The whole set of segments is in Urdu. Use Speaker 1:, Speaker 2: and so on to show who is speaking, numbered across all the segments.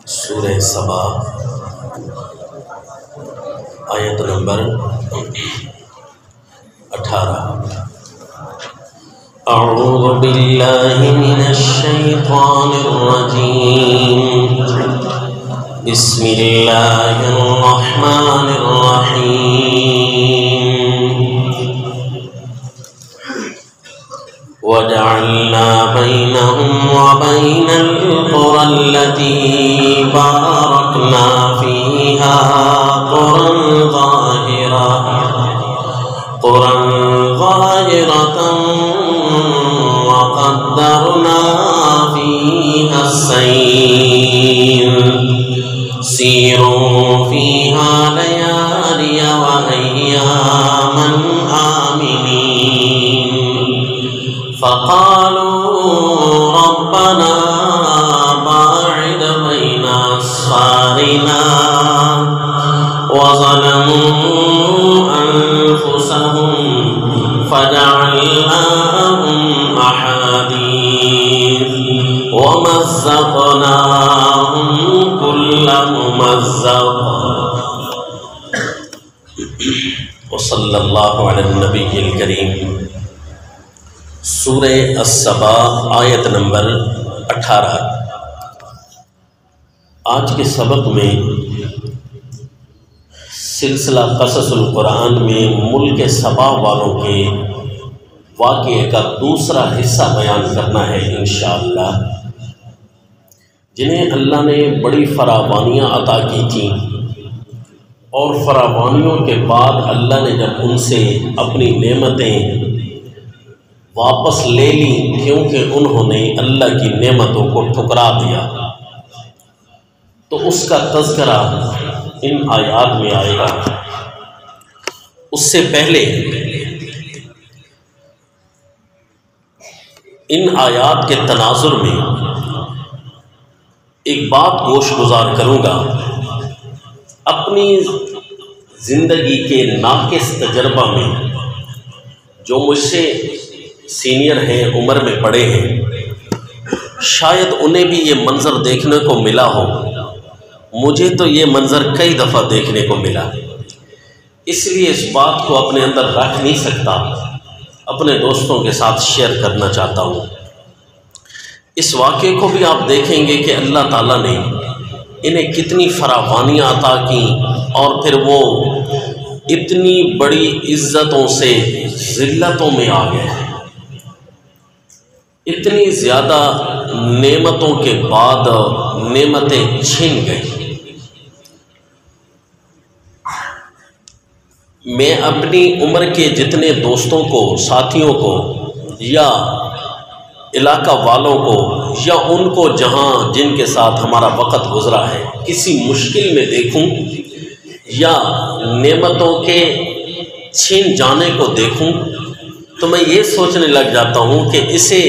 Speaker 1: سورہ سبا آیت نمبر 18۔ اعوذ باللہ من الشیطان الرجیم، بسم اللہ الرحمن الرحیم۔ وجعلنا بينهم وبين القرى التي باركنا فيها قرى ظاهرة وقدرنا فيها السير، سيروا فيها ليالي وأياما آمنين، فقالوا ربنا باعد بين أسفارنا وظلموا أنفسهم فجعلناهم أحاديث ومزقناهم كل ممزق، وصلی اللہ علی النبی الکریم۔ سورہ السبا آیت نمبر 18۔ آج کے سبق میں سلسلہ قصص القرآن میں ملک سبا والوں کے واقعے کا دوسرا حصہ بیان کرنا ہے انشاءاللہ، جنہیں اللہ نے بڑی فراوانیاں عطا کی تھیں، اور فراوانیوں کے بعد اللہ نے جب ان سے اپنی نعمتیں واپس لے لیں کیونکہ انہوں نے اللہ کی نعمتوں کو ٹھکرا دیا، تو اس کا تذکرہ ان آیات میں آئے گا۔ اس سے پہلے ان آیات کے تناظر میں ایک بات گوش گزار کروں گا۔ اپنی زندگی کے ناقص تجربہ میں جو مجھ سے سینئر ہیں، عمر میں بڑے ہیں، شاید انہیں بھی یہ منظر دیکھنے کو ملا ہو، مجھے تو یہ منظر کئی دفعہ دیکھنے کو ملا، اس لیے اس بات کو اپنے اندر رکھ نہیں سکتا، اپنے دوستوں کے ساتھ شیئر کرنا چاہتا ہوں۔ اس واقعے کو بھی آپ دیکھیں گے کہ اللہ تعالیٰ نے انہیں کتنی فراوانیاں عطا کیں، اور پھر وہ اتنی بڑی عزتوں سے ذلتوں میں آ گئے، اتنی زیادہ نعمتوں کے بعد نعمتیں چھن گئی۔ میں اپنی عمر کے جتنے دوستوں کو، ساتھیوں کو، یا علاقہ والوں کو، یا ان کو جن کے ساتھ ہمارا وقت گزرا ہے، کسی مشکل میں دیکھوں یا نعمتوں کے چھن جانے کو دیکھوں تو میں یہ سوچنے لگ جاتا ہوں کہ اسے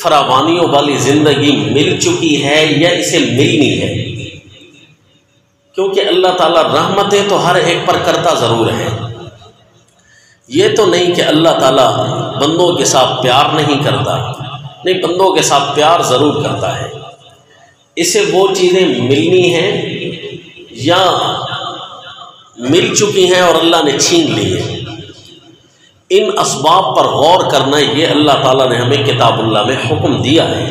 Speaker 1: فراوانیوں والی زندگی مل چکی ہے یا اسے ملنی ہے، کیونکہ اللہ تعالیٰ رحمتیں تو ہر ایک پر کرتا ضرور ہے۔ یہ تو نہیں کہ اللہ تعالیٰ بندوں کے ساتھ پیار نہیں کرتا، نہیں، بندوں کے ساتھ پیار ضرور کرتا ہے، اسے وہ چیزیں ملنی ہیں یا مل چکی ہیں اور اللہ نے چھین لی ہے۔ ان اسباب پر غور کرنا، یہ اللہ تعالیٰ نے ہمیں کتاب اللہ میں حکم دیا ہے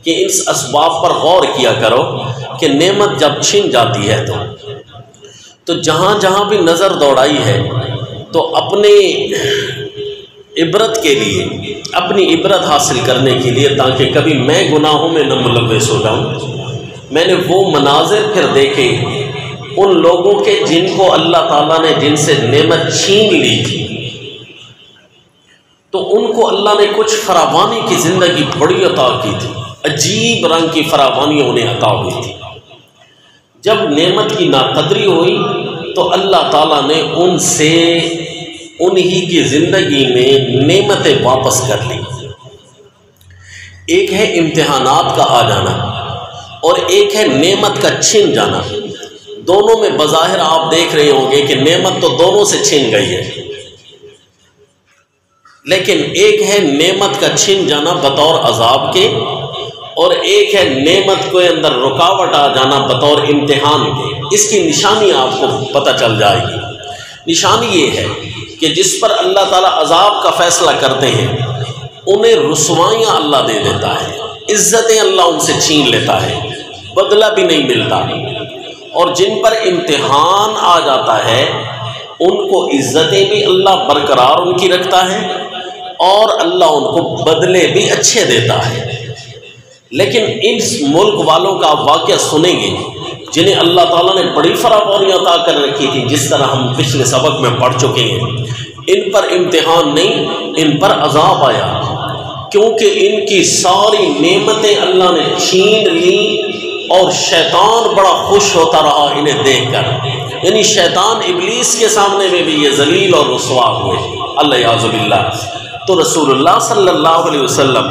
Speaker 1: کہ اس اسباب پر غور کیا کرو کہ نعمت جب چھن جاتی ہے تو جہاں جہاں بھی نظر دوڑائی ہے تو اپنے عبرت کے لیے، اپنی عبرت حاصل کرنے کے لیے، تاکہ کبھی میں گناہوں میں نہ ملوث ہو جاؤں، میں نے وہ مناظر پھر دیکھے ان لوگوں کے جن کو اللہ تعالیٰ نے جن سے نعمت چھین لی تھی، تو ان کو اللہ نے کچھ فراوانی کی زندگی بڑی عطا کی تھی، عجیب رنگ کی فراوانی انہیں عطا ہوئی تھی۔ جب نعمت کی ناقدری ہوئی تو اللہ تعالیٰ نے ان سے انہی کی زندگی میں نعمتیں واپس کر لی۔ ایک ہے امتحانات کا آ جانا اور ایک ہے نعمت کا چھن جانا۔ دونوں میں بظاہر آپ دیکھ رہے ہوں گے کہ نعمت تو دونوں سے چھن گئی ہے، لیکن ایک ہے نعمت کا چھن جانا بطور عذاب کے، اور ایک ہے نعمت کے اندر رکاوٹ آ جانا بطور امتحان کے۔ اس کی نشانی آپ کو پتہ چل جائے گی۔ نشانی یہ ہے کہ جس پر اللہ تعالیٰ عذاب کا فیصلہ کرتے ہیں انہیں رسوائیاں اللہ دے دیتا ہے، عزتیں اللہ ان سے چھین لیتا ہے، بدلہ بھی نہیں ملتا۔ اور جن پر امتحان آ جاتا ہے ان کو عزتیں بھی اللہ برقرار ان کی رکھتا ہے اور اللہ ان کو بدلے بھی اچھے دیتا ہے۔ لیکن اس ملک والوں کا آپ واقعہ سنیں گے جنہیں اللہ تعالیٰ نے بڑی فراوانی عطا کر رکھی تھی، جس طرح ہم پچھلے سبق میں پڑھ چکے ہیں۔ ان پر امتحان نہیں، ان پر عذاب آیا، کیونکہ ان کی ساری نعمتیں اللہ نے چھین لی اور شیطان بڑا خوش ہوتا رہا انہیں دیکھ کر۔ یعنی شیطان ابلیس کے سامنے میں بھی یہ ذلیل اور رسوا ہوئے، اللہ یعوذ باللہ۔ تو رسول اللہ صلی اللہ علیہ وسلم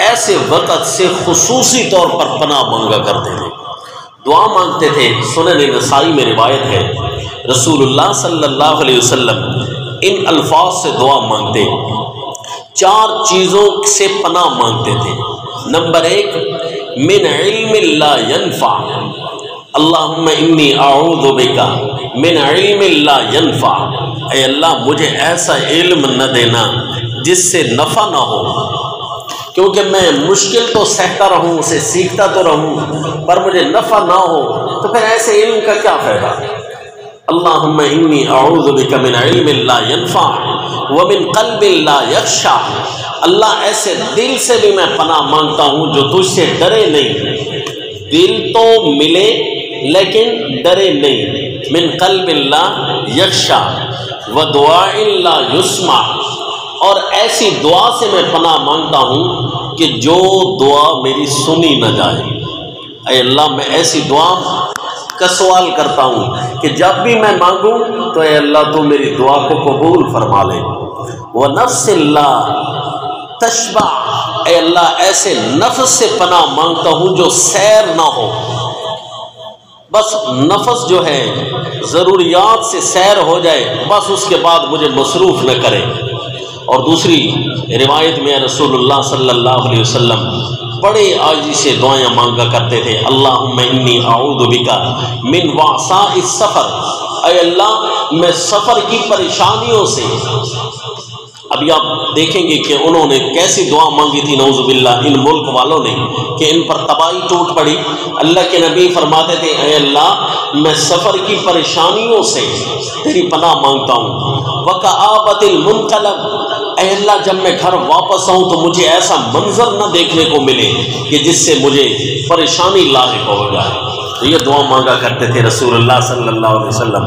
Speaker 1: ایسے وقت سے خصوصی طور پر پناہ مانگا کرتے تھے، دعا مانگتے تھے۔ سنن نسائی میں روایت ہے رسول اللہ صلی اللہ علیہ وسلم ان الفاظ سے دعا مانگتے، 4 چیزوں سے پناہ مانگتے تھے۔ نمبر 1، من علم لا ينفع، اللہم انی اعوذ بک من علم لا ينفع، اے اللہ مجھے ایسا علم نہ دینا جس سے نفع نہ ہو، کیونکہ میں مشکل تو سہتا رہوں، اسے سیکھتا تو رہوں، پر مجھے نفع نہ ہو تو پھر ایسے علم کا کیا فائدہ۔ اللہم انی اعوذ بک من علم لا ينفع ومن قلب لا یخشع، اللہ ایسے دل سے بھی میں پناہ مانگتا ہوں جو تجھ سے ڈرے نہیں، دل تو ملے لیکن ڈرے نہیں، من قلب لا یخشع ودعاء لا یسمع، اور ایسی دعا سے میں پناہ مانگتا ہوں کہ جو دعا میری سنی نہ جائے۔ اے اللہ میں ایسی دعا کا سوال کرتا ہوں کہ جب بھی میں مانگوں تو اے اللہ تو میری دعا کو قبول فرما لے۔ وَنَفْسِ اللَّهِ تشبع، اے اللہ ایسے نفس سے پناہ مانگتا ہوں جو سیر نہ ہو، بس نفس جو ہے ضروریات سے سیر ہو جائے، بس اس کے بعد مجھے مصروف نہ کرے۔ اور دوسری روایت میں رسول اللہ صلی اللہ علیہ وسلم بڑے عاجزی سے دعائیں مانگا کرتے تھے، اللہم انی اعوذ بک من وعثاء السفر، اے اللہ میں سفر کی پریشانیوں سے۔ ابھی آپ دیکھیں گے کہ انہوں نے کیسی دعا مانگی تھی نعوذ باللہ ان ملک والوں نے کہ ان پر تباہی ٹوٹ پڑی۔ اللہ کے نبی فرماتے تھے اے اللہ میں سفر کی پریشانیوں سے تیری پناہ مانگتا ہوں۔ وَكَآبَةِ الْمُنْقَلَبِ، اے اللہ جب میں گھر واپس آؤں تو مجھے ایسا منظر نہ دیکھنے کو ملے کہ جس سے مجھے پریشانی لاحق ہو جائے۔ یہ دعا مانگا کرتے تھے رسول اللہ صلی اللہ علیہ وسلم۔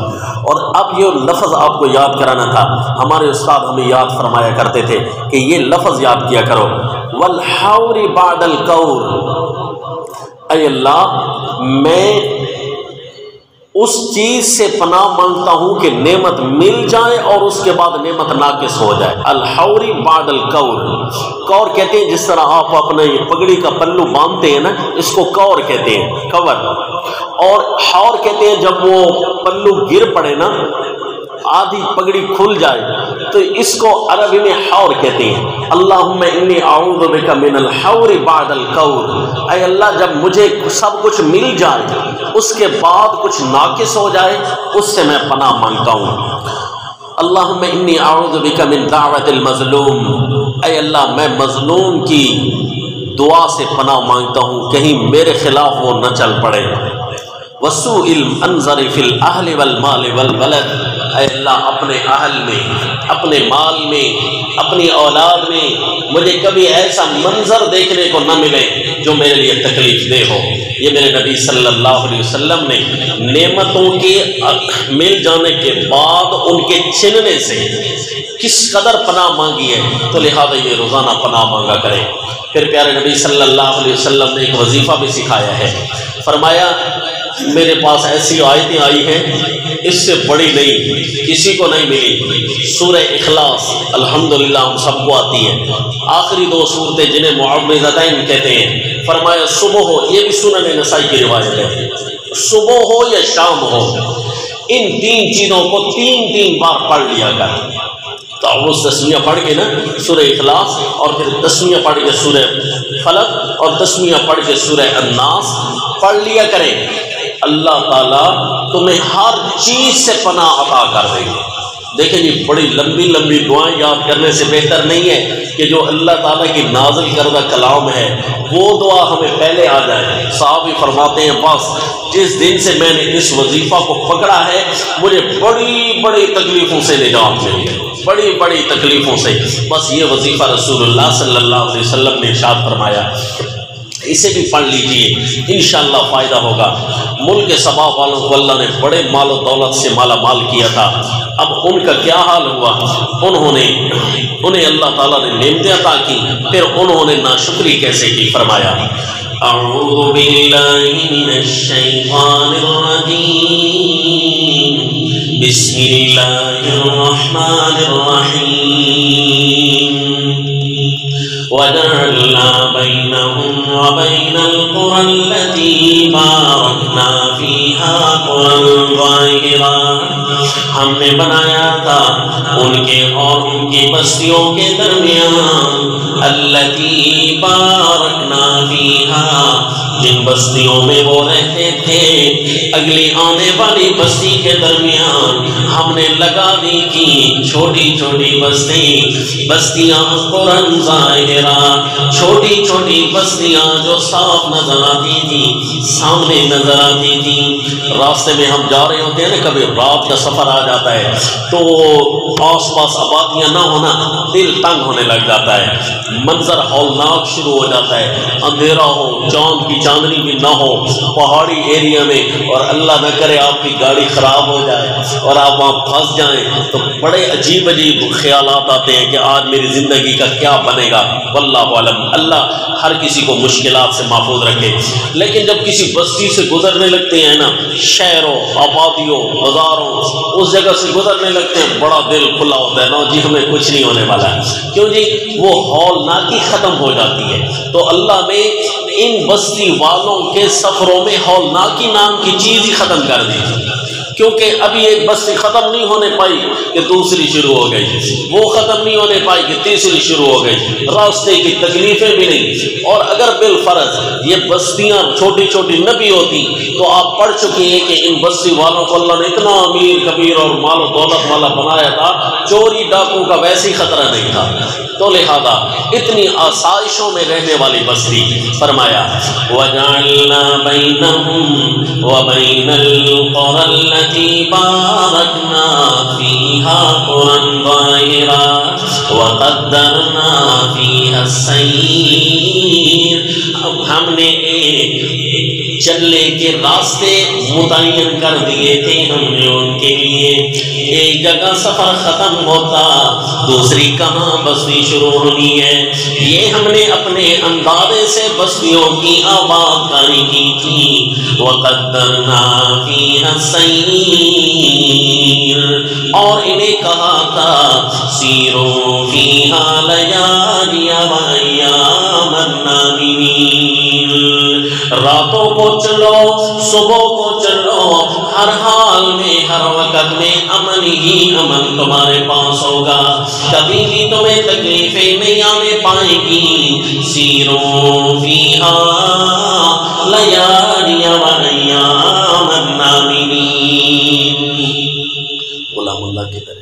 Speaker 1: اور اب یہ لفظ آپ کو یاد کرانا تھا، ہمارے استاد ہمیں یاد فرمایا کرتے تھے کہ یہ لفظ یاد کیا کرو، والحور بعد القور، اے اللہ میں اس چیز سے پناہ مانگتا ہوں کہ نعمت مل جائے اور اس کے بعد نعمت ناقص ہو جائے۔ الحوری بعد الکور، کور کہتے ہیں جس طرح آپ اپنے پگڑی کا پلو باندھتے ہیں نا، اس کو کور کہتے ہیں، کور۔ اور حور کہتے ہیں جب وہ پلو گر پڑے نا، آدھی پگڑی کھل جائے تو اس کو عربی میں حور کہتے ہیں۔ اللہم انی اعوذ بک من الحور بعد الکور، اے اللہ جب مجھے سب کچھ مل جائے اس کے بعد کچھ ناقص ہو جائے اس سے میں پناہ مانگتا ہوں۔ اللہم انی اعوذ بک من دعوت المظلوم، اے اللہ میں مظلوم کی دعا سے پناہ مانگتا ہوں کہیں میرے خلاف وہ نہ چل پڑے۔ وسوء المنظر فی الاہل والمال والولد، اے اللہ اپنے اہل میں، اپنے مال میں، اپنی اولاد میں مجھے کبھی ایسا منظر دیکھنے کو نہ ملے جو میرے لیے تکلیف دہ ہو۔ یہ میرے نبی صلی اللہ علیہ وسلم نے نعمتوں کے مل جانے کے بعد ان کے چھننے سے کس قدر پناہ مانگی ہے، تو لہذا یہ روزانہ پناہ مانگا کریں۔ پھر پیارے نبی صلی اللہ علیہ وسلم نے ایک وظیفہ بھی سکھایا ہے، فرمایا میرے پاس ایسی آیتیں آئی ہیں اس سے بڑی نہیں کسی کو نہیں ملی، سورہ اخلاص الحمدللہ ہم سب کو آتی ہے، آخری 2 سورتیں جنہیں معوذتین کہتے ہیں، فرمایا صبح ہو، یہ بھی سنن نسائی کی روایت ہے، صبح ہو یا شام ہو ان 3 چیزوں کو 3 بار پڑھ لیا کر۔ تعوذ تسمیہ پڑھ کے نا سورہ اخلاص، اور پھر تسمیہ پڑھ کے سورہ فلق، اور تسمیہ پڑھ کے سورہ الناس پڑھ لیا کریں، اللہ تعالیٰ تمہیں ہر چیز سے پناہ عطا کر دیں گے۔ دیکھیں جی، بڑی لمبی لمبی دعائیں یاد کرنے سے بہتر نہیں ہے کہ جو اللہ تعالیٰ کی نازل کردہ کلام ہے وہ دعا ہمیں پہلے آ جائے۔ صحابی فرماتے ہیں بس جس دن سے میں نے اس وظیفہ کو پکڑا ہے مجھے بڑی بڑی تکلیفوں سے نجات مل گئی، بڑی بڑی تکلیفوں سے۔ بس یہ وظیفہ رسول اللہ صلی اللہ علیہ وسلم نے ارشاد فرمایا، اسے بھی پڑھ لیجئے، انشاءاللہ فائدہ ہوگا۔ ملک سبا والوں کو اللہ نے بڑے مال و دولت سے مالا مال کیا تھا، اب ان کا کیا حال ہوا؟ انہیں اللہ تعالیٰ نے نعمتیں عطا کی، پھر انہوں نے ناشکری کیسے کی؟ فرمایا اعوذ باللہ من الشیطان الرجیم، بسم اللہ الرحمن الرحیم، وَجَعَلْنَا بَيْنَهُمْ وَبَيْنَ الْقُرَى الَّتِي بَارَكْنَا فِيهَا قُرًى ظَاهِرًا، ہم نے بنایا تھا ان کے اور ان کی بستیوں کے درمیان، الَّتِي بَارَكْنَا فِيهَا، جن بستیوں میں وہ رہتے تھے، اگلی آنے والی بستی کے درمیان ہم نے لگا دی تھی چھوٹی چھوٹی بستیاں، قرآن ظاہرہ، چھوٹی چھوٹی بستیاں جو صاف نظر آتی تھی، سامنے نظر آتی تھی۔ راستے میں ہم جا رہے ہوتے ہیں نا، کبھی رات کا سفر آ جاتا ہے تو آس پاس آبادیاں نہ ہونا دل تنگ ہونے لگ جاتا ہے، منظر ہولناک شروع ہو جاتا ہے، اندھیرا ہو، چاند کی چاندنی بھی نہ ہو، پہاڑی ایریا میں، اور اللہ نہ کرے آپ کی گاڑی خراب ہو جائے اور آپ وہاں پھنس جائیں تو بڑے عجیب عجیب خیالات آتے ہیں کہ آج میری زندگی کا کیا بنے گا۔ واللہ عالم، اللہ ہر کسی کو مشکلات سے محفوظ رکھے۔ لیکن جب کسی بستی سے گزرنے لگتے ہیں نا، شہروں، آبادیوں، بازاروں، اس جگہ سے گزرنے لگتے ہیں، بڑا دل کھلا ہوتا ہے نا جی ہمیں کچھ نہیں ہونے والا ہے، کیوں جی وہ ہولناکی ختم ہو جاتی ہے۔ تو اللہ نے ان بستی والوں کے سفروں میں ہولناکی نام کی چیز ہی ختم کر دی، کیونکہ ابھی ایک بستی ختم نہیں ہونے پائی کہ دوسری شروع ہو گئی، وہ ختم نہیں ہونے پائی کہ تیسری شروع ہو گئی، راستے کی تکلیفیں بھی نہیں۔ اور اگر بالفرض یہ بستیاں چھوٹی چھوٹی نہ بھی ہوتی تو آپ پڑھ چکے ہیں کہ ان بستی والوں کو اللہ نے اتنا امیر کبیر اور مال و دولت والا بنایا تھا، چوری ڈاکوں کا ویسے ہی خطرہ نہیں تھا، تو لہذا اتنی آسائشوں میں رہنے والی بستی۔ فرمایا وَجَعَلْنَا بَيْنَهُمْ وَبَيْنَ الْقُرَى الَّتِي بَارَكْنَا فِيهَا قُرًى ظَاهِرًا وَقَدَّرْنَا فِيهَا السَّيْرَ، اب ہم نے چلنے کے راستے متعین کر دیے تھے، ہم نے ان کے لیے ایک جگہ سفر ختم ہوتا دوسری کہاں بستی شروع ہونی ہے، یہ ہم نے اپنے اندازے سے بستیوں کی آباد کاری کی تھی۔ وَقَدَّرْنَا فِيهَا السَّيْرَ، اور انہیں کہا تھا سیروا فِيهَا لَيَالِیَ وَأَیَّامًا آمِنِینَ، راتوں کو چلو، صبح کو چلو، ہر حال میں ہر وقت میں امن ہی امن تمہارے پاس ہوگا، کبھی بھی تمہیں تکلیفیں نہیں آنے پائیں گی۔ سیروا فیہا لیالی وایاما آمنین۔ غلام اللہ کی طرح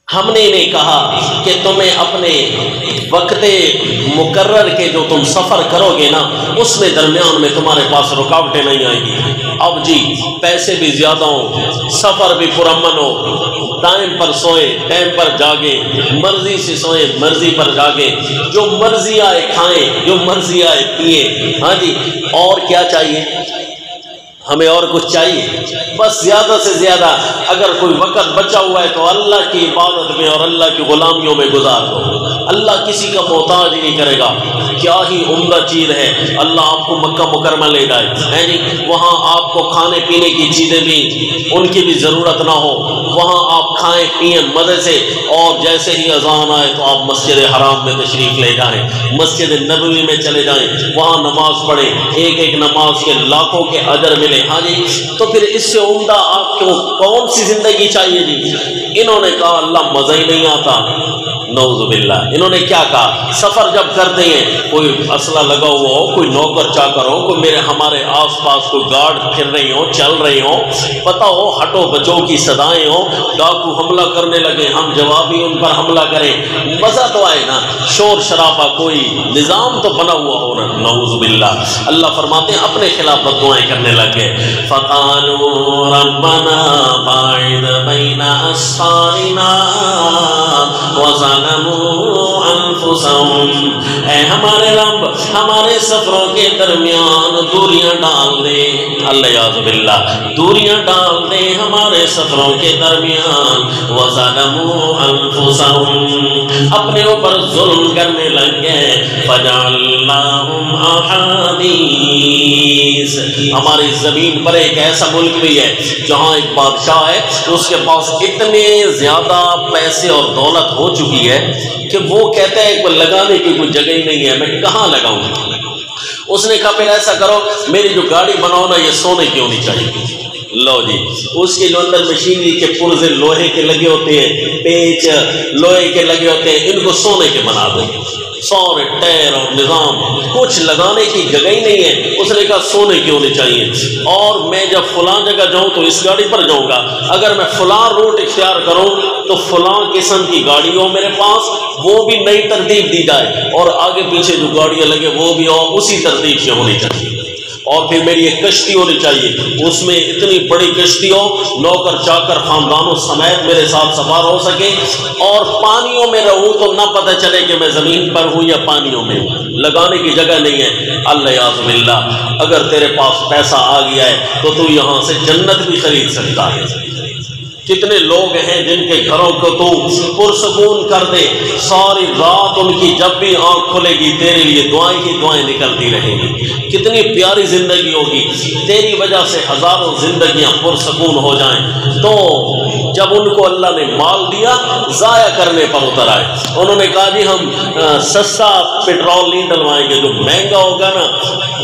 Speaker 1: ہم نے انہیں کہا کہ تمہیں اپنے وقت مقرر کے جو تم سفر کرو گے نا، اس میں درمیان میں تمہارے پاس رکاوٹیں نہیں آئیں گی۔ اب جی پیسے بھی زیادہ ہوں، سفر بھی پرامن ہو، ٹائم پر سوئے، ٹائم پر جاگے، مرضی سے سوئے، مرضی پر جاگے، جو مرضی آئے کھائیں، جو مرضی آئے پیئیں۔ ہاں جی، اور کیا چاہیے ہمیں؟ اور کچھ چاہیے؟ بس زیادہ سے زیادہ اگر کوئی وقت بچا ہوا ہے تو اللہ کی عبادت میں اور اللہ کی غلامیوں میں گزار دو۔ اللہ کسی کا محتاج ہی نہیں کرے گا۔ کیا ہی عمدہ چیز ہے، اللہ آپ کو مکہ مکرمہ لے جائے ہے جی، وہاں آپ کو کھانے پینے کی چیزیں بھی ان کی بھی ضرورت نہ ہو، وہاں آپ کھائیں پیئیں مزے سے، اور جیسے ہی اذان آئے تو آپ مسجد حرام میں تشریف لے جائیں، مسجد نبوی میں چلے جائیں، وہاں نماز پڑھیں، ایک ایک نماز کے لاکھوں کے اجر ملے۔ ہاں جی، تو پھر اس سے عمدہ آپ کو کون سی زندگی چاہیے جی؟ انہوں نے کہا اللہ مزہ ہی نہیں آتا، نعوذ باللہ۔ انہوں نے کیا کہا؟ سفر جب کرتے ہیں، کوئی اسلحہ لگا ہوا ہو، کوئی نوکر چاکر ہو، کوئی ہمارے آس پاس کوئی گارڈ پھر رہی ہو، چل رہی ہو، پتہ ہو ہٹو بچوں کی صدائیں ہو، ڈاکو حملہ کرنے لگے، ہم جوابی ان پر حملہ کریں، مزہ تو آئے نا، شور شرابہ کوئی نظام تو بنا ہوا ہو نا، نعوذ باللہ۔ اللہ فرماتے ہیں اپنے خلاف بد دعائیں کرنے لگے۔ فقالوا ربنا باعد بین اسفارنا وظلموا انفسهم، اے ہمارے رب ہمارے سفروں کے درمیان دوریاں ڈال دے، اللہ یعوذ باللہ، دوریاں ڈال دے ہمارے سفروں کے درمیان، وظلموا انفسهم، اپنے اوپر ظلم کرنے لگ گئے، فجعلناهم احادیث، ہماری زمین پر ایک ایسا ملک بھی ہے جہاں ایک بادشاہ ہے، اس کے پاس اتنے زیادہ پیسے اور دولت ہو چکی ہے کہ وہ کہتا ہے کہ لگانے کی کوئی جگہ ہی نہیں ہے، میں کہاں لگاؤں؟ اس نے کہا پھر ایسا کرو، میری جو گاڑی بناؤ نا یہ سونے کی ہونی چاہیے۔ لو جی، اس کے جو اندر مشینری کے پرزے لوہے کے لگے ہوتے ہیں، پیچ لوہے کے لگے ہوتے ہیں، ان کو سونے کے بنا دیں، سورے ٹیر اور نظام، کچھ لگانے کی جگہ ہی نہیں ہے۔ اس نے کہا سونے کی ہونی چاہیے، اور میں جب فلاں جگہ جاؤں تو اس گاڑی پر جاؤں گا، اگر میں فلاں روٹ اختیار کروں تو فلاں قسم کی گاڑی ہو میرے پاس، وہ بھی نئی ترتیب دی جائے، اور آگے پیچھے جو گاڑیاں لگے وہ بھی اسی ترتیب سے ہونی چاہیے، اور پھر میری ایک کشتی ہونی چاہیے، اس میں اتنی بڑی کشتی ہو، نوکر چاکر خاندانوں سمیت میرے ساتھ سوار ہو سکے، اور پانیوں میں رہوں تو نہ پتہ چلے کہ میں زمین پر ہوں یا پانیوں میں ہوں، لگانے کی جگہ نہیں ہے۔ اللہ یعوذ باللہ، اگر تیرے پاس پیسہ آ گیا ہے تو یہاں سے جنت بھی خرید سکتا ہے۔ کتنے لوگ ہیں جن کے گھروں کو تو پرسکون کر دے، ساری رات ان کی جب بھی آنکھ کھلے گی تیرے لیے دعائیں ہی دعائیں نکلتی رہیں گی، کتنی پیاری زندگی ہوگی، تیری وجہ سے ہزاروں زندگیاں پرسکون ہو جائیں۔ تو جب ان کو اللہ نے مال دیا، ضائع کرنے پر اتر آئے، انہوں نے کہا جی ہم سستا پیٹرول نہیں ڈلوائیں گے، جو مہنگا ہوگا نا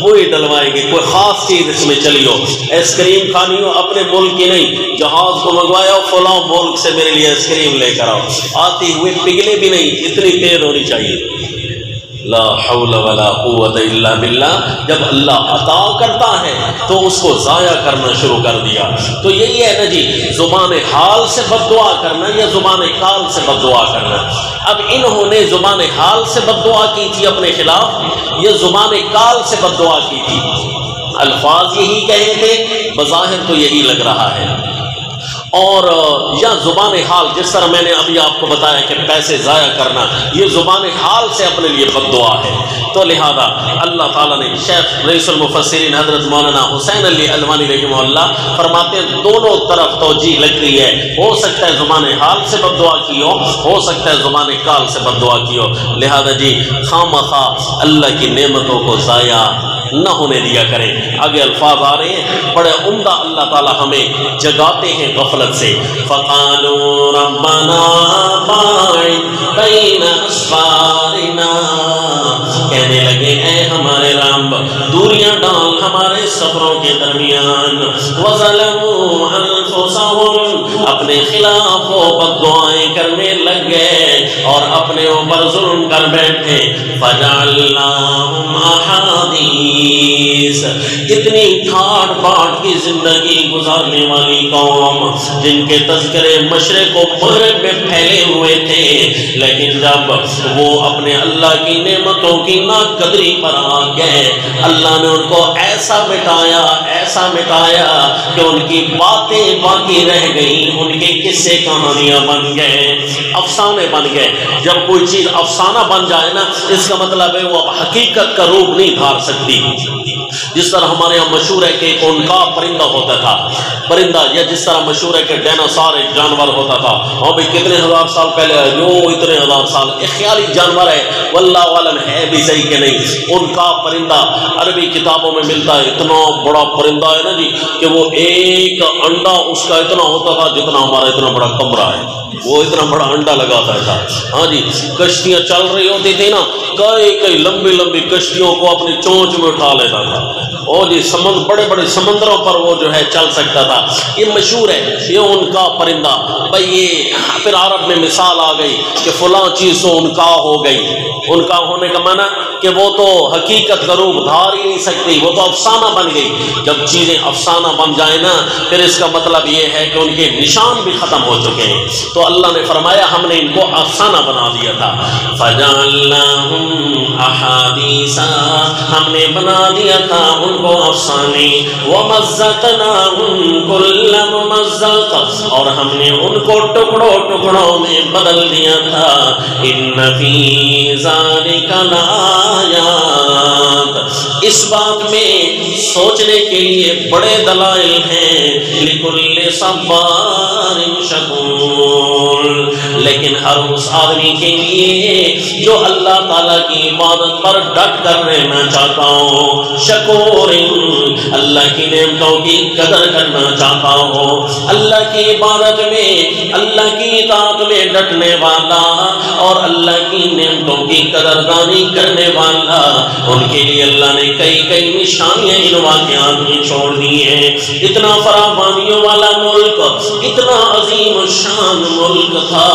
Speaker 1: وہی ڈلوائیں گے، کوئی خاص چیز اس میں چلی ہو، آئس کریم کھانی ہو اپنے ملک کی نہیں، جہاز کو منگوایا فلاں ملک سے میرے لیے آئس کریم لے کر آؤ، آتی ہوئے پگھلے بھی نہیں، اتنی تیز ہونی چاہیے۔ لا حول ولا قوت الا باللہ۔ جب اللہ عطا کرتا ہے تو اس کو ضائع کرنا شروع کر دیا۔ تو یہی ہے نا جی، زبان حال سے بد دعا کرنا یا زبان کال سے بد دعا کرنا۔ اب انہوں نے زبان حال سے بد دعا کی تھی اپنے خلاف، یا زبان کال سے بد دعا کی تھی؟ الفاظ یہی کہے تھے، بظاہر تو یہی لگ رہا ہے، اور یا زبان حال، جس طرح میں نے ابھی آپ کو بتایا کہ پیسے ضائع کرنا، یہ زبان حال سے اپنے لیے بد دعا ہے۔ تو لہذا اللہ تعالیٰ نے، شیخ رئیس المفسرین حضرت مولانا حسین علی الوانی رحمہ اللہ فرماتے ہیں دونوں طرف توجیہ لگ رہی ہے، ہو سکتا ہے زبان حال سے بد دعا کی ہو سکتا ہے زبان کال سے بد دعا کی ہو۔ لہذا جی خامخواہ اللہ کی نعمتوں کو ضائع نہ ہونے دیا کریں۔ آگے الفاظ آ رہے ہیں بڑے عمدہ، اللہ تعالیٰ ہمیں جگاتے ہیں غفلت سے۔ فَقَالُوا رَبَّنَا بَاعِدْ بَيْنَ أَسْفَارِنَا، کہنے لگے اے ہمارے رب دوریاں ڈال ہمارے سفروں کے درمیان، وَظَلَمُوا أَنفُسَهُمْ، اپنے خلاف وہ بد دعائیں کرنے لگ گئے اور اپنے اوپر ظلم کر بیٹھے۔ فَجَعَلْنَاهُمْ أَحَادِيث، اتنی ٹھاٹ باٹ کی زندگی گزارنے والی قوم جن کے تذکرے مشرق و مغرب میں پھیلے ہوئے تھے، لیکن جب وہ اپنے اللہ کی نعمتوں کی ناقدری پر آ گئے، اللہ نے ان کو ایسا مٹایا کہ ان کی باتیں باقی رہ گئیں، ان کے قصے کہانیاں بن گئے، افسانے بن گئے۔ جب کوئی چیز افسانہ بن جائے نا، اس کا مطلب ہے وہ اب حقیقت کا روپ نہیں دھار سکتی۔ جس طرح ہمارے یہاں مشہور ہے کہ ایک عنقا پرندہ ہوتا تھا، پرندہ، یا جس طرح مشہور ہے کہ ڈائناسور ایک جانور ہوتا تھا، ہاں بھائی کتنے ہزار سال پہلے ہے، جو اتنے ہزار سال، ایک خیالی جانور ہے، واللہ عالم ہے بھی صحیح کہ نہیں۔ عنقا پرندہ عربی کتابوں میں ملتا ہے، اتنا بڑا پرندہ ہے نا جی کہ وہ ایک انڈا اس کا اتنا ہوتا تھا جتنا ہمارا اتنا بڑا کمرہ ہے، وہ اتنا بڑا انڈا لگاتا تھا۔ ہاں جی، کشتیاں چل رہی ہوتی تھی نا، کئی لمبی لمبی کشتیوں کو اپنی چونچ میں اٹھا لیتا تھا، اور جی بڑے بڑے سمندروں پر وہ جو ہے چل سکتا تھا۔ یہ مشہور ہے یہ عنقا پرندہ۔ بھائی یہ پھر عرب میں مثال آ گئی کہ فلاں چیز تو عنقا ہو گئی۔ عنقا ہونے کا معنی کہ وہ تو حقیقت کا روپ دھار ہی نہیں سکتی، وہ تو افسانہ بن گئی۔ جب چیزیں افسانہ بن جائیں نا پھر اس کا مطلب یہ ہے کہ ان کے نشان بھی ختم ہو چکے ہیں۔ تو اللہ نے فرمایا ہم نے ان کو افسانہ بنا دیا تھا۔ فَجَعَلْنَاهُمْ أَحَادِيثًا، ہم نے بنا دیا تھا ان کو افسانے، وَمَزَّقْنَاهُمْ كُلَّ مُمَزَّقٍ، اور ہم نے ان کو ٹکڑوں میں بدل دیا تھا۔ إِنَّ فِي ذَلِكَ لَآيَاتٍ، اس بات میں سوچنے کے لیے بڑے دلائل ہیں، لِكُلِّ صَبَّارٍ شَكُورٍ، لیکن ہر اس آدمی کے لیے جو اللہ تعالیٰ کی عبادت پر ڈٹ کر رہنا چاہتا ہو، شکور، اللہ کی نعمتوں کی قدر کرنا چاہتا ہو، اللہ کی عبادت میں، اللہ کی اطاعت میں ڈٹنے والا اور اللہ کی نعمتوں کی قدردانی کرنے والا، ان کے لیے اللہ نے کئی نشانیاں ان واقعات میں چھوڑ دی ہیں۔ اتنا فراوانیوں والا ملک، اتنا عظیم الشان ملک تھا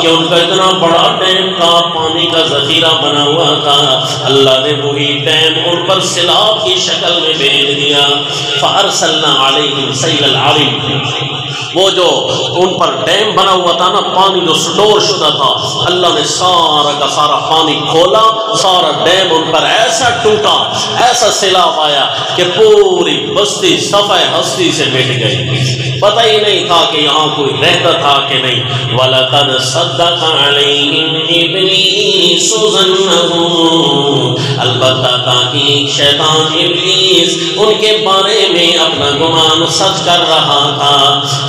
Speaker 1: کہ ان کا اتنا بڑا ڈیم کا پانی کا ذخیرہ بنا ہوا تھا، اللہ نے وہی ڈیم ان پر سیلاب کی شکل میں بھیج دیا۔ فَأَرْسَلْنَا عَلَيْهِمْ سَيْلَ الْعَرِمِ، وہ جو ان پر ڈیم بنا ہوا تھا نا، پانی جو سٹور شدہ تھا، اللہ نے سارا کا سارا پانی کھولا، سارا ڈیم ان پر ایسا ٹوٹا، ایسا سیلاب آیا کہ پوری بستی صفحہ ہستی سے مٹ گئی، پتہ ہی نہیں تھا کہ یہاں کوئی رہتا تھا کہ نہیں۔ وَلَقَدْ صَدَّقَ عَلَيْهِمْ إِبْلِيسُ ظَنَّهُ، البتہ تاکہ شیطان ابلیس ان کے بارے میں اپنا گمان سچ کر رہا تھا۔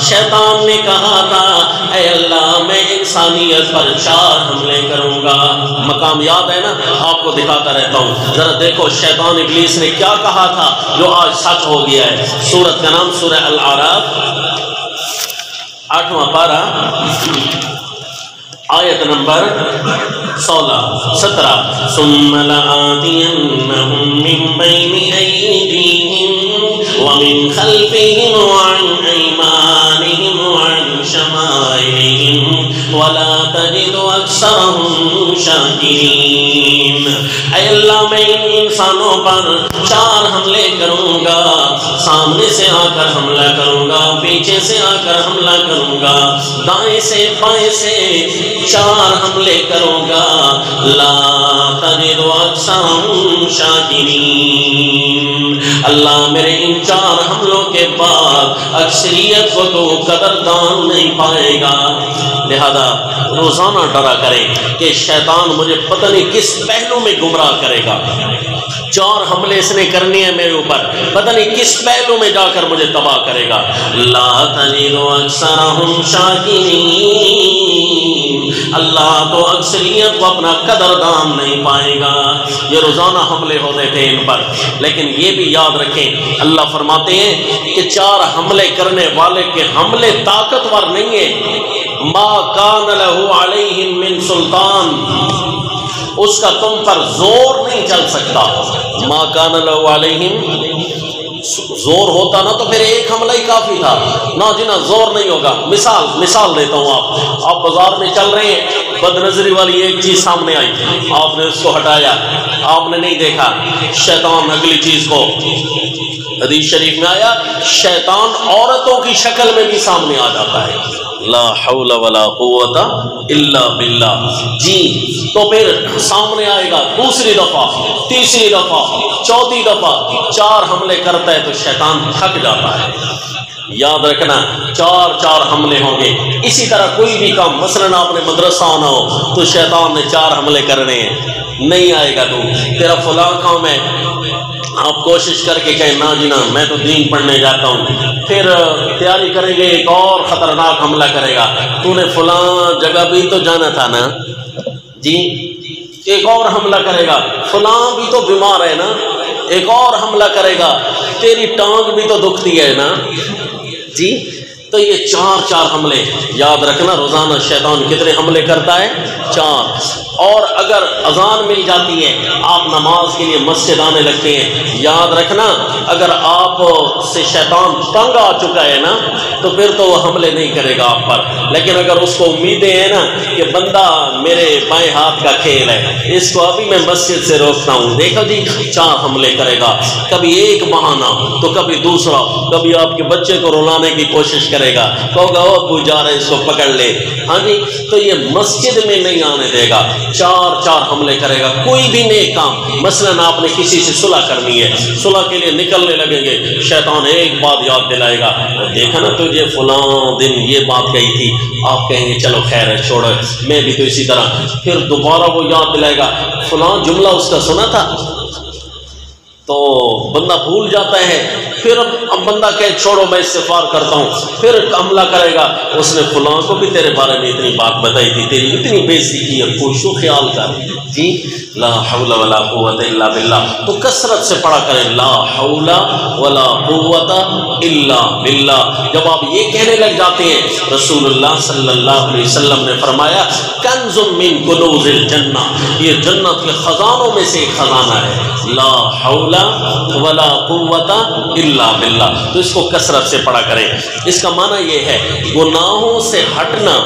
Speaker 1: شیطان نے کہا تھا اے اللہ میں انسانیت پر 4 حملے کروں گا۔ مقام یاد ہے نا، آپ کو دکھاتا رہتا ہوں، ذرا دیکھو شیطان ابلیس نے کیا کہا تھا جو آج سچ ہو گیا ہے۔ سورت کا نام سورہ الاعراف، 8واں پارہ، آیت نمبر 16-17۔ ثم لآتینہم من بین ایدیہم ومن خلفہم وعن ایمانہم وعن شمائلہم ولا تجد اکثرہم شاکرین۔ اے اللہ میں ان انسانوں پر 4 حملے کروں گا، سامنے سے آ کر حملہ کروں گا، پیچھے سے آ کر حملہ کروں گا، دائیں سے بائیں سے 4 حملے کروں گا، لا تجد اکثرہم شاکرین۔ اللہ میرے ان 4 حملوں کے بعد اکثریت کو تو قدردان نہیں پائے گا۔ لہذا روزانہ ڈرا کریں کہ شیطان مجھے پتہ نہیں کس پہلو میں گمراہ کرے گا۔ 4 حملے اس نے کرنے ہیں میرے اوپر، پتہ نہیں کس پہلو میں جا کر مجھے تباہ کرے گا۔ لا تجد اکثرہم شاکرین، اللہ تو اکثریت کو اپنا قدردان نہیں پائے گا۔ یہ روزانہ حملے ہوتے تھے ان پر، لیکن یہ بھی یاد رکھیں اللہ فرماتے ہیں کہ 4 حملے کرنے والے کے حملے طاقتور نہیں ہیں۔ ما کان لہ علیہم من سلطان، اس کا تم پر زور نہیں چل سکتا۔ ما کان لہ علیہم، زور ہوتا نا تو پھر ایک حملہ ہی کافی تھا، نہ جنا زور نہیں ہوگا۔ مثال دیتا ہوں، آپ بازار میں چل رہے ہیں، بد نظری والی ایک چیز سامنے آئی، آپ نے اس کو ہٹایا، آپ نے نہیں دیکھا، شیطان اگلی چیز کو، حدیث شریف میں آیا شیطان عورتوں کی شکل میں بھی سامنے آ جاتا ہے۔ لا حول ولا قوت الا باللہ، جی تو پھر سامنے آئے گا دوسری دفعہ، تیسری دفعہ، چوتھی دفعہ، 4 حملے کرتا ہے تو شیطان تھک جاتا ہے۔ یاد رکھنا 4 حملے ہوں گے۔ اسی طرح کوئی بھی کام، مثلا آپ نے مدرسہ آنا ہو تو شیطان نے 4 حملے کرنے ہیں، نہیں آئے گا تو تیرا فلاں کام ہے، آپ کوشش کر کے کہیں نا جی نا میں تو دین پڑھنے جاتا ہوں، پھر تیاری کریں گے ایک اور خطرناک حملہ کرے گا، تو نے فلاں جگہ بھی تو جانا تھا نا جی، ایک اور حملہ کرے گا، فلاں بھی تو بیمار ہے نا، ایک اور حملہ کرے گا، تیری ٹانگ بھی تو دکھتی ہے نا جی۔ تو یہ چار حملے یاد رکھنا، روزانہ شیطان کتنے حملے کرتا ہے؟ 4۔ اور اگر اذان مل جاتی ہے، آپ نماز کے لیے مسجد آنے لگتے ہیں، یاد رکھنا اگر آپ سے شیطان تنگ آ چکا ہے نا تو پھر تو وہ حملے نہیں کرے گا آپ پر، لیکن اگر اس کو امیدیں ہیں نا کہ بندہ میرے بائیں ہاتھ کا کھیل ہے، اس کو ابھی میں مسجد سے روکتا ہوں، دیکھو جی 4 حملے کرے گا، کبھی ایک بہانہ تو کبھی دوسرا، کبھی آپ کے بچے کو رلانے کی کوشش کرے گا، کہو گا او ابو جا رہے اس کو پکڑ لے، ہاں جی، تو یہ مسجد میں نہیں آنے دے گا، 4 حملے کرے گا۔ کوئی بھی نیک کام، مثلاً آپ نے کسی سے صلح کرنی ہے، صلح کے لیے نکلنے لگیں گے، شیطان ایک بات یاد دلائے گا، دیکھا نا تجھے فلاں دن یہ بات کہی تھی، آپ کہیں گے چلو خیر ہے چھوڑو میں بھی تو اسی طرح، پھر دوبارہ وہ یاد دلائے گا فلاں جملہ اس کا سنا تھا، تو بندہ بھول جاتا ہے، پھر اب بندہ کہے چھوڑو میں استغفار کرتا ہوں، پھر حملہ کرے گا، اس نے فلاں کو بھی تیرے بارے میں اتنی بات بتائی تھی، تیری اتنی بےعزتی کی ہے، پوچھو خیال کر جی۔ لا حول ولا قوت الا باللہ، تو کثرت سے پڑھا کریں لا حول ولا قوت الا باللہ۔ جب آپ یہ کہنے لگ جاتے ہیں، رسول اللہ صلی اللہ علیہ وسلم نے فرمایا کنز من کنوز الجنہ، یہ جنت کے خزانوں میں سے ایک خزانہ ہے، لا حول ولا قوت الا باللہ۔ تو اس کو کثرت سے پڑھا کریں۔ اس کا معنی یہ ہے گناہوں سے ہٹنا،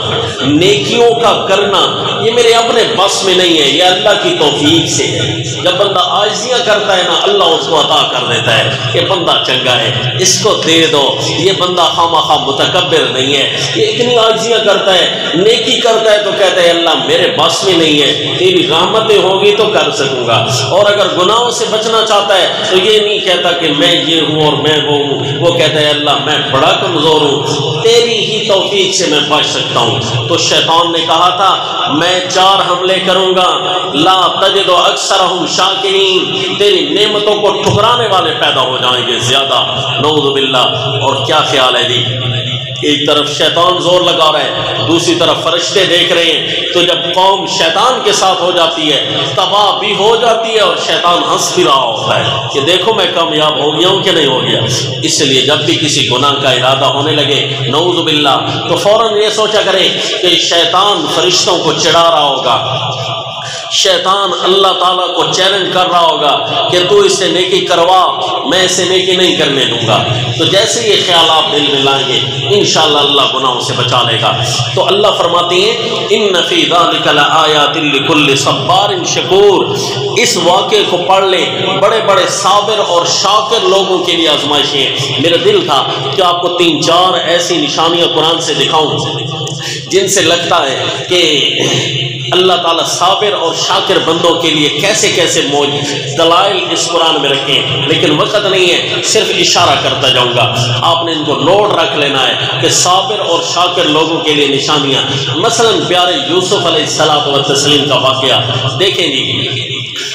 Speaker 1: نیکیوں کا کرنا، یہ میرے اپنے بس میں نہیں ہے، یہ اللہ کی توفیق سے ہے۔ جب بندہ عاجزیاں کرتا ہے نا، اللہ اس کو عطا کر دیتا ہے کہ بندہ چنگا ہے، اس کو دے دو، یہ بندہ خواہ متکبر نہیں ہے، یہ اتنی عاجزیاں کرتا ہے، نیکی کرتا ہے تو کہتا ہے اللہ میرے بس میں نہیں ہے، تیری رحمتیں ہوگی تو کر سکوں گا۔ اور اگر گناہوں سے بچنا چاہتا ہے تو یہ نہیں کہتا کہ میں یہ ہوں اور میں وہ ہوں، وہ کہتا ہے اللہ میں بڑا کمزور ہوں، تیری ہی توفیق سے میں بچ سکتا ہوں۔ تو شیطان نے کہا تھا میں 4 حملے کروں گا، لا تجد اکثرہم شاکرین، تیری نعمتوں کو ٹھکرانے والے پیدا ہو جائیں گے زیادہ، نعوذ باللہ۔ اور کیا خیال ہے جی، ایک طرف شیطان زور لگا رہا ہے، دوسری طرف فرشتے دیکھ رہے ہیں، تو جب قوم شیطان کے ساتھ ہو جاتی ہے تباہ بھی ہو جاتی ہے، اور شیطان ہنس بھی رہا ہوتا ہے کہ دیکھو میں کامیاب ہو گیا ہوں کہ نہیں ہو گیا۔ اس لیے جب بھی کسی گناہ کا ارادہ ہونے لگے نعوذ باللہ تو فوراً یہ سوچا کریں کہ شیطان فرشتوں کو چڑھا رہا ہوگا، شیطان اللہ تعالیٰ کو چیلنج کر رہا ہوگا کہ تو اس سے نیکی کروا، میں اسے نیکی نہیں کرنے دوں گا۔ تو جیسے یہ خیالات دل میں لائیں گے انشاءاللہ اللہ گناہوں سے بچا لے گا۔ تو اللہ فرماتے ہیں ان فی ذلک لآیات لکل صبار شکور، اس واقعے کو پڑھ لیں، بڑے بڑے صابر اور شاکر لوگوں کے لیے آزمائشیں ہیں۔ میرا دل تھا کہ آپ کو 3-4 ایسی نشانیاں قرآن سے دکھاؤں جن سے لگتا ہے کہ اللہ تعالیٰ صابر اور شاکر بندوں کے لیے کیسے کیسے دلائل اس قرآن میں رکھے ہیں، لیکن وقت نہیں ہے، صرف اشارہ کرتا جاؤں گا، آپ نے ان کو نوٹ رکھ لینا ہے کہ صابر اور شاکر لوگوں کے لیے نشانیاں۔ مثلا پیارے یوسف علیہ السلام و تسلیم کا واقعہ دیکھیں جی،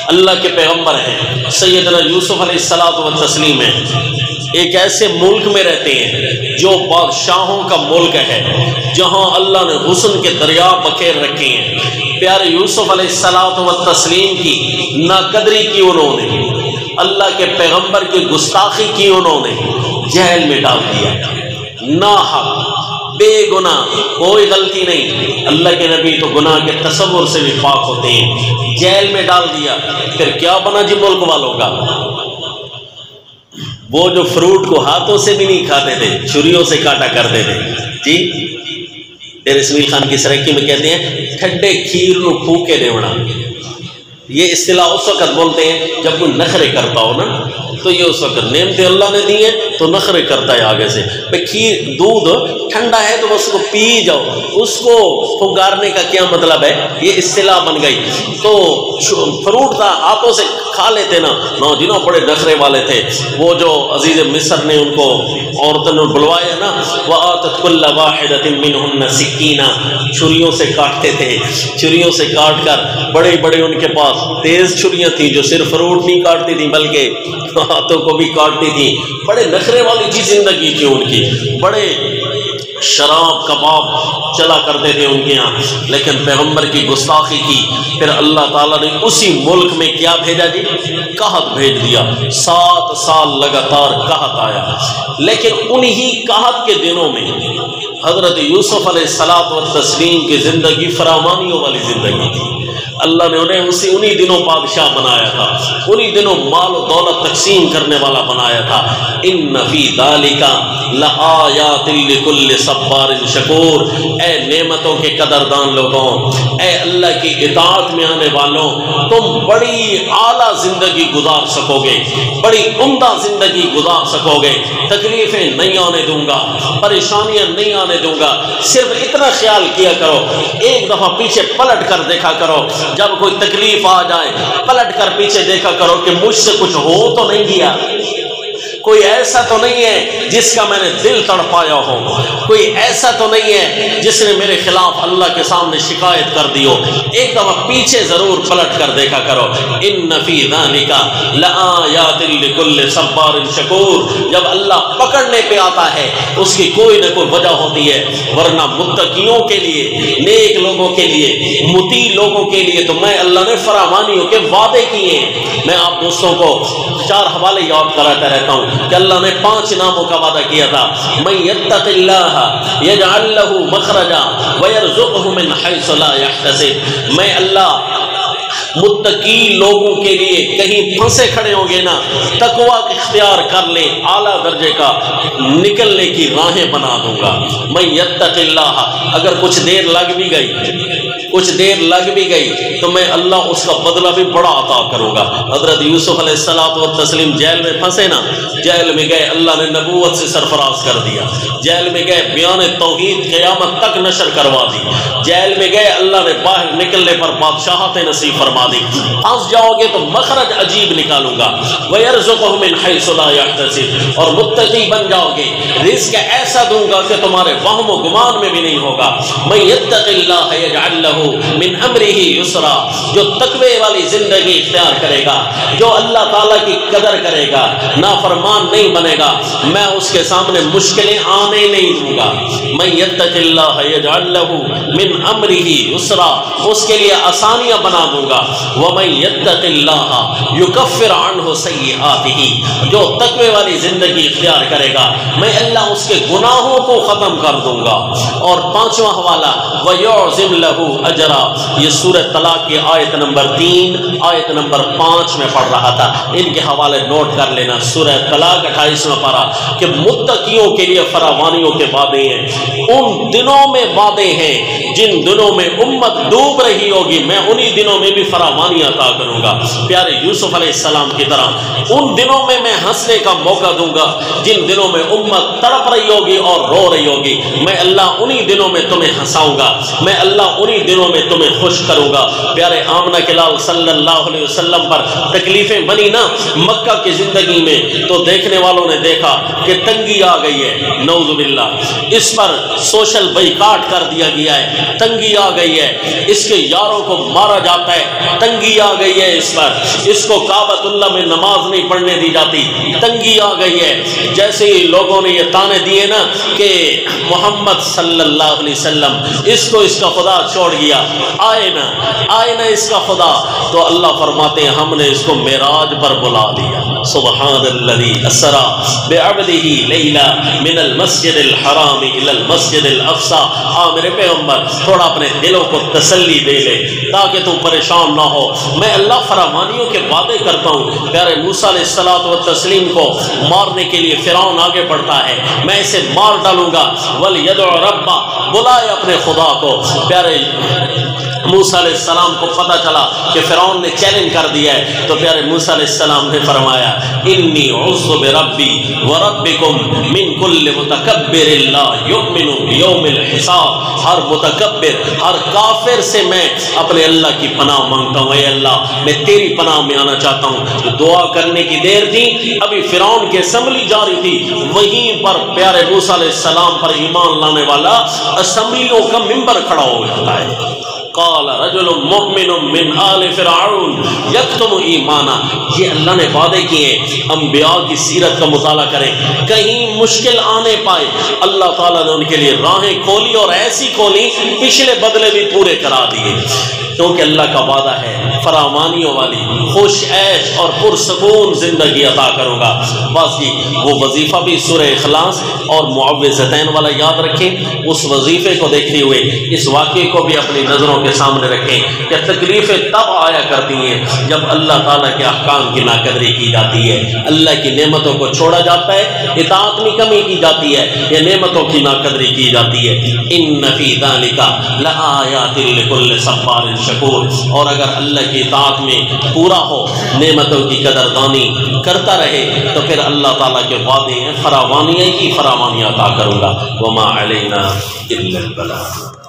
Speaker 1: اللہ کے پیغمبر ہیں، سیدنا یوسف علیہ السلام و تسلیم ہیں، ایک ایسے ملک میں رہتے ہیں جو بادشاہوں کا ملک ہے، جہاں اللہ نے حسن کے دریا بکیر رکھے ہیں۔ پیارے یوسف علیہ السلام و تسلیم کی ناقدری کی انہوں نے، اللہ کے پیغمبر کی گستاخی کی انہوں نے، جیل میں ڈال دیا، ناحق بے گناہ، کوئی غلطی نہیں، اللہ کے نبی تو گناہ کے تصور سے بھی پاک ہوتے ہیں، جیل میں ڈال دیا۔ پھر کیا بنا جی ملک والوں کا؟ وہ جو فروٹ کو ہاتھوں سے بھی نہیں کھاتے تھے، چھریوں سے کاٹا کرتے تھے جی۔ پھر اسماعیل خان کی سرکی میں کہتے ہیں ٹھڈے کھیر نو پھوکے دیونا، یہ اصطلاح اس وقت بولتے ہیں جب کوئی نخرے کرتا ہو نا، تو یہ اس وقت نعمتیں اللہ نے دی ہیں تو نخرے کرتا ہے آگے سے، بھئی کھیر دودھ ٹھنڈا ہے تو بس اس کو پی جاؤ، اس کو پھنکارنے کا کیا مطلب ہے؟ یہ اصطلاح بن گئی۔ تو فروٹ تھا ہاتھوں سے کھا لیتے نا، جنہوں بڑے نخرے والے تھے، وہ جو عزیز مصر نے ان کو عورتوں نے بلوایا نا، وَآتَتْ كُلَّ وَاحِدَةٍ مِّنْهُنَّ سِكِّينًا، چھریوں سے کاٹتے تھے، چھریوں سے کاٹ کر بڑے بڑے ان کے پاس تیز چھریاں تھیں جو صرف فروٹ نہیں کاٹتی تھیں بلکہ ہاتھوں کو بھی کاٹتی تھیں۔ بڑے نخرے والی چیز زندگی تھی ان کی، بڑے شراب کباب چلا کرتے تھے ان کے یہاں، لیکن پیغمبر کی گستاخی کی، پھر اللہ تعالیٰ نے اسی ملک میں کیا بھیجا جی؟ قحط بھیج دیا، 7 سال لگاتار قحط آیا۔ لیکن انہی قحط کے دنوں میں حضرت یوسف علیہ السلام کی زندگی فراوانیوں والی زندگی تھی۔ اللہ نے انہیں انہی دنوں بادشاہ بنایا تھا، انہی دنوں مال و دولت تقسیم کرنے والا بنایا تھا۔ ان فی ذالک لآیات لکل صبار شکور، اے نعمتوں کے قدردان لوگوں، اے اللہ کی اطاعت میں آنے والوں، تم بڑی اعلیٰ زندگی گزار سکو گے، بڑی عمدہ زندگی گزار سکو گے، تکلیفیں نہیں آنے دوں گا، پریشانیاں نہیں آنے دوں گا۔ صرف اتنا خیال کیا کرو، ایک دفعہ پیچھے پلٹ کر دیکھا کرو، جب کوئی تکلیف آ جائے پلٹ کر پیچھے دیکھا کرو کہ مجھ سے کچھ ہو تو نہیں گیا، کوئی ایسا تو نہیں ہے جس کا میں نے دل تڑپایا ہو، کوئی ایسا تو نہیں ہے جس نے میرے خلاف اللہ کے سامنے شکایت کر دی ہو۔ ایک دفعہ پیچھے ضرور پلٹ کر دیکھا کرو۔ ان فی ذالک لآیات لکل صبار شکور، جب اللہ پکڑنے پہ آتا ہے اس کی کوئی نہ کوئی وجہ ہوتی ہے، ورنہ متقیوں کے لیے، نیک لوگوں کے لیے، مطیع لوگوں کے لیے تو میں اللہ نے فراوانیوں کے وعدے کیے ہیں۔ میں آپ دوستوں کو 4 حوالے یاد کراتا رہتا ہوں کہ اللہ نے 5 انعاموں کا وعدہ کیا تھا۔ من یتق اللہ یجعل لہ مخرجا ویرزقہ من حیث لا یحتسب، میں اللہ متقی لوگوں کے لیے کہیں پھنسے کھڑے ہوں گے نا، تقویٰ اختیار کر لیں، اعلیٰ درجے کا نکلنے کی راہیں بنا دوں گا۔ من یتق اللہ، اگر کچھ دیر لگ بھی گئی تو میں اللہ اس کا بدلہ بھی بڑا عطا کروں گا۔ حضرت یوسف علیہ السلام جیل میں پھنسے نا، جیل میں گئے، اللہ نے نبوت سے سرفراز کر دیا، جیل میں گئے بیان توحید قیامت تک نشر کروا دی، جیل میں گئے اللہ نے باہر نکلنے پر بادشاہت نصیب فرما دی۔ پھنس جاؤ گے تو مخرج عجیب نکالوں گا، وَيَرْزُقُهُ مِنْ حَيْثُ لَا يَحْتَسِبُ، اور متقی بن جاؤ گے، رزق ایسا دوں گا کہ تمہارے وہم و گمان میں بھی نہیں ہوگا۔ مَن يَتَّقِ اللَّهَ يَجْعَل لَّهُ مِنْ أَمْرِهِ يُسْرًا، جو تقوی والی زندگی اختیار کرے گا، جو اللہ تعالیٰ کی قدر کرے گا، نافرمان نہیں بنے گا، میں اس کے سامنے مشکلیں آنے نہیں دوں گا۔ مَن يَتَّقِ اللَّهَ يَجْعَل لَّهُ مِنْ أَمْرِهِ يُسْرًا، اس کے لیے آسانیاں بنا دوں گا۔ وَمَن يَتَّقِ اللَّهَ يُكَفِّرْ عَنْهُ سَيِّئَاتِهِ، جو تقوی والی زندگی اختیار کرے گا میں اللہ اس کے گناہوں کو ختم کر دوں گا۔ اور 5واں حوالہ وَيُعْظِمْ لَهُ أَجْرًا، یہ سورہ طلاق کی آیت نمبر 3 آیت نمبر 5 میں پڑھ رہا تھا، ان کے حوالے نوٹ کر لینا۔ سورہ طلاق 28واں پارہ کہ متقیوں کے لیے فراوانیوں کے وعدے ہیں، ان دنوں میں وعدے ہیں جن دنوں میں امت ڈوب رہی ہوگی، میں انہی دنوں میں بھی فراوانی عطا کروں گا۔ پیارے یوسف علیہ السلام کی طرح ان دنوں میں میں ہنسنے کا موقع دوں گا جن دنوں میں امت تڑپ رہی ہوگی اور رو رہی ہوگی، میں اللہ انہی دنوں میں تمہیں ہنساؤں گا، میں اللہ انہی دنوں میں تمہیں خوش کروں گا۔ پیارے آمنہ کے لال صلی اللہ علیہ وسلم پر تکلیفیں بنی نا مکہ کی زندگی میں، تو دیکھنے والوں نے دیکھا کہ تنگی آ گئی ہے، نعوذ باللہ، اس پر سوشل بائیکاٹ کر دیا گیا ہے، تنگی آ گئی ہے، اس کے یاروں کو مارا جاتا ہے، تنگی آ گئی ہے اس پر، اس کو کعبۃ اللہ میں نماز نہیں پڑھنے دی جاتی، تنگی آ گئی ہے۔ جیسے ہی لوگوں نے یہ تانے دیے نا کہ محمد صلی اللہ علیہ وسلم اس کو اس کا خدا چھوڑ گیا، آئے نا اس کا خدا، تو اللہ فرماتے ہیں ہم نے اس کو معراج پر بلا لیا۔ سبحان الذی اسری بعبدہ لیلا من المسجد الحرام الی المسجد الاقصی۔ میرے پیغمبر تھوڑا اپنے دلوں کو تسلی دے لے تاکہ تم پریشان نہ ہو، میں اللہ فراوانیوں کے وعدے کرتا ہوں۔ پیارے موسیٰ علیہ السلام کو مارنے کے لیے فرعون آگے بڑھتا ہے، میں اسے مار ڈالوں گا، وَلْيَدْعُ رَبَّهُ بلائے اپنے خدا کو۔ پیارے موسیٰ علیہ السلام کو پتہ چلا کہ فرعون نے چیلنج کر دیا ہے، تو پیارے موسیٰ علیہ السلام نے فرمایا انی اعوذ بربی وربکم من کل متکبر لا یؤمن بیوم الحساب۔ ہر متکبر، ہر کافر سے میں اپنے اللہ کی پناہ مانگتا ہوں۔ اے اللہ میں تیری پناہ میں آنا چاہتا ہوں۔ دعا کرنے کی دیر تھی، ابھی فرعون کی اسمبلی جاری تھی، وہیں پر پیارے موسیٰ علیہ السلام پر ایمان لانے والا اسمبلیوں کا ممبر کھڑا ہو جاتا ہے۔ قال رجل مؤمن من آل فرعون یکتم ایمانا۔ یہ اللہ نے وعدے کیے، انبیاء کی سیرت کا مطالعہ کریں، کہیں مشکل آنے پائے اللہ تعالیٰ نے ان کے لیے راہیں کھولی، اور ایسی کھولی پچھلے بدلے بھی پورے کرا دیے، کیونکہ اللہ کا وعدہ ہے فراوانیوں والی خوش عیش اور پرسکون زندگی عطا کروں گا۔ بس جی وہ وظیفہ بھی سورہ اخلاص اور معوذتین والا یاد رکھیں، اس وظیفے کو دیکھتے ہوئے اس واقعے کو بھی اپنی نظروں کے سامنے رکھیں کہ تکلیفیں تب آیا کرتی ہیں جب اللہ تعالیٰ کے احکام کی ناقدری کی جاتی ہے، اللہ کی نعمتوں کو چھوڑا جاتا ہے، اطاعت میں کمی کی جاتی ہے، یا نعمتوں کی ناقدری کی جاتی ہے۔ ان فی ذلک لآیات لکل صبار شکور۔ اور اگر اللہ کی اطاعت میں پورا ہو، نعمتوں کی قدردانی کرتا رہے، تو پھر اللہ تعالیٰ کے وعدے ہیں فراوانیاں ہی فراوانیاں عطا کروں گا۔ وما علینا الا البلاغ۔